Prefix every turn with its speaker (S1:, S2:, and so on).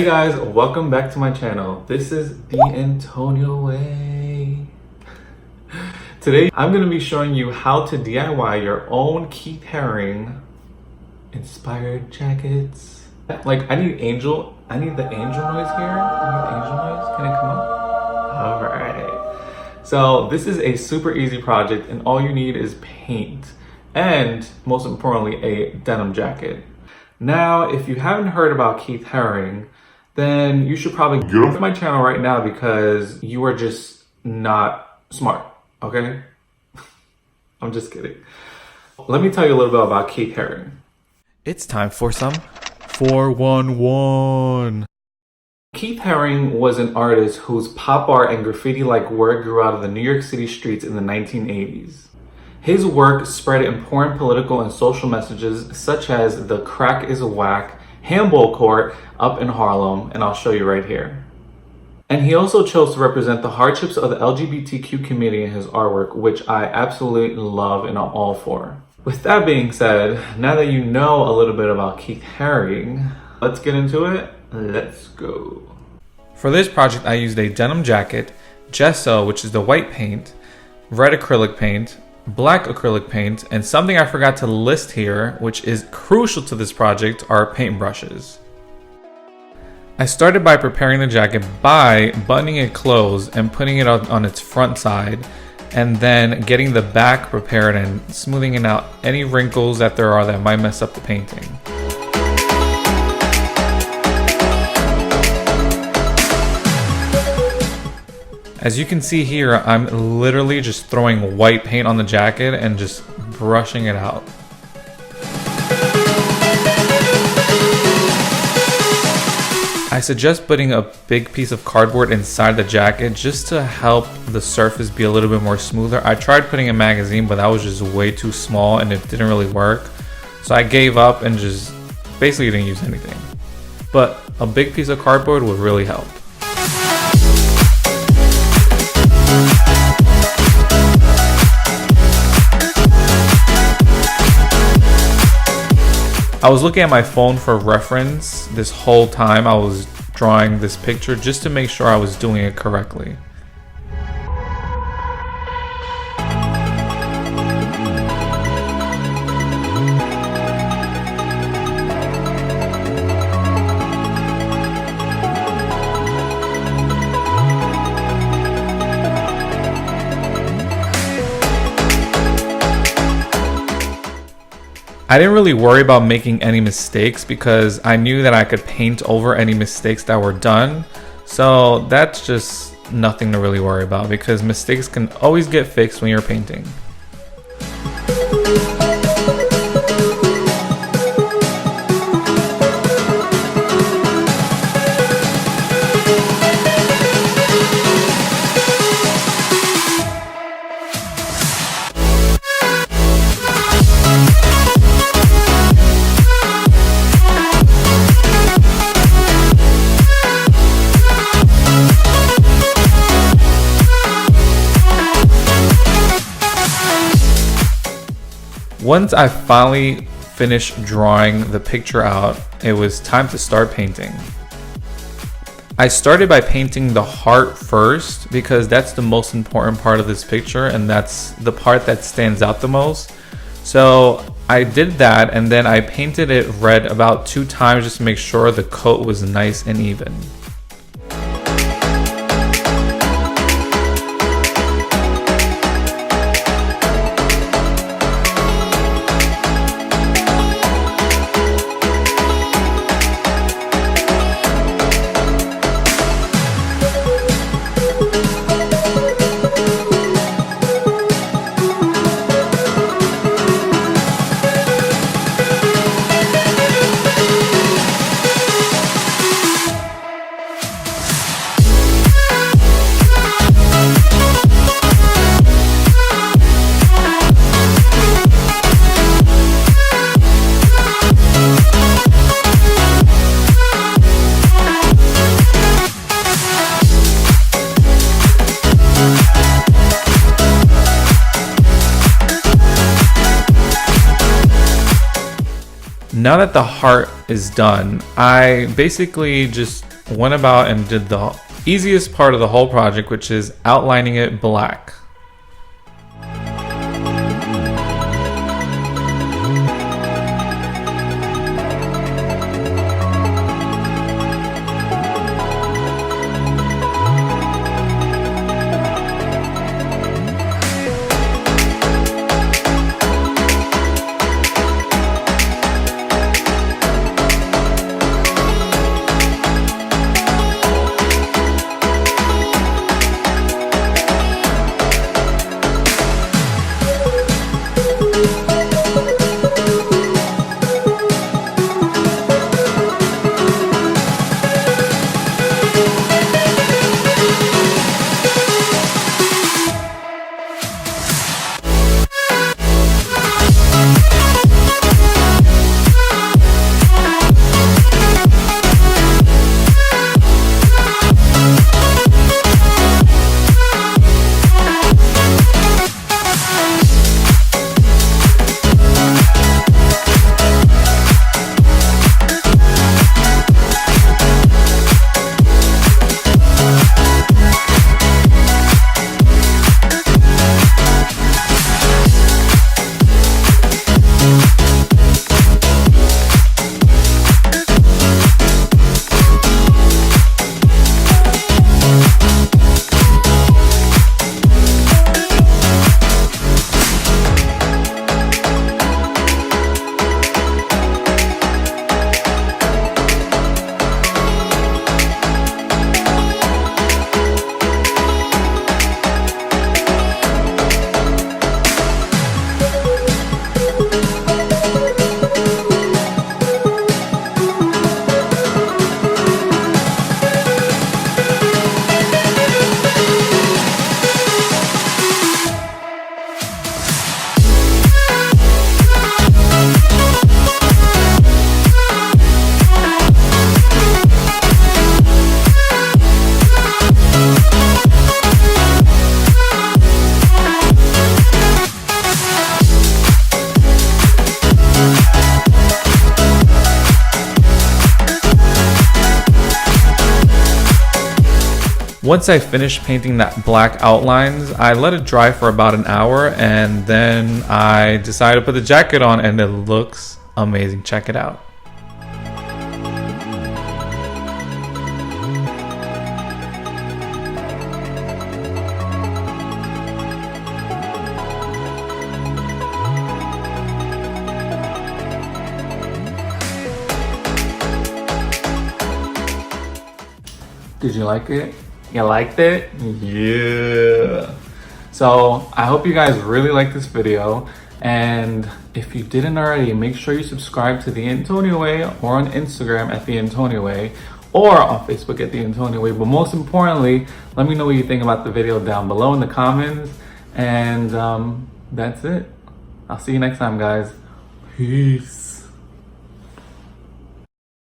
S1: Hey guys, welcome back to my channel. This is TheAntonioWay. Today I'm going to be showing you how to DIY your own Keith Haring inspired jackets. Like I need the angel noise here. I need the angel noise. Can it come up? Alright. So this is a super easy project and all you need is paint and most importantly a denim jacket. Now, if you haven't heard about Keith Haring, then you should probably get off my channel right now because you are just not smart, okay? I'm just kidding. Let me tell you a little bit about Keith Haring.
S2: It's time for some 411.
S1: Keith Haring was an artist whose pop art and graffiti-like work grew out of the New York City streets in the 1980s. His work spread important political and social messages such as the crack is whack, handball court up in Harlem, and I'll show you right here. And he also chose to represent the hardships of the LGBTQ community in his artwork, which I absolutely love and I'm all for. With that being said, now that you know a little bit about Keith Haring, let's get into it. Let's go.
S2: For this project, I used a denim jacket, gesso, which is the white paint, red acrylic paint, black acrylic paint, and something I forgot to list here, which is crucial to this project, are paint brushes. I started by preparing the jacket by buttoning it closed and putting it on its front side, and then getting the back prepared and smoothing out any wrinkles that there are that might mess up the painting. As you can see here, I'm literally just throwing white paint on the jacket and just brushing it out. I suggest putting a big piece of cardboard inside the jacket just to help the surface be a little bit more smoother. I tried putting a magazine, but that was just way too small and it didn't really work. So I gave up and just basically didn't use anything. But a big piece of cardboard would really help. I was looking at my phone for reference this whole time I was drawing this picture just to make sure I was doing it correctly. I didn't really worry about making any mistakes because I knew that I could paint over any mistakes that were done. So that's just nothing to really worry about because mistakes can always get fixed when you're painting. Once I finally finished drawing the picture out, it was time to start painting. I started by painting the heart first because that's the most important part of this picture and that's the part that stands out the most. So I did that and then I painted it red about 2 times just to make sure the coat was nice and even. Now that the heart is done, I basically just went about and did the easiest part of the whole project, which is outlining it black. Once I finished painting that black outlines, I let it dry for about an hour, and then I decided to put the jacket on, and it looks amazing. Check it out.
S1: Did you like it? You liked it? Yeah. So I hope you guys really liked this video. And if you didn't already, make sure you subscribe to The Antonio Way, or on Instagram at TheAntonioWay, or on Facebook at The Antonio Way. But most importantly, let me know what you think about the video down below in the comments. And that's it. I'll see you next time, guys. Peace.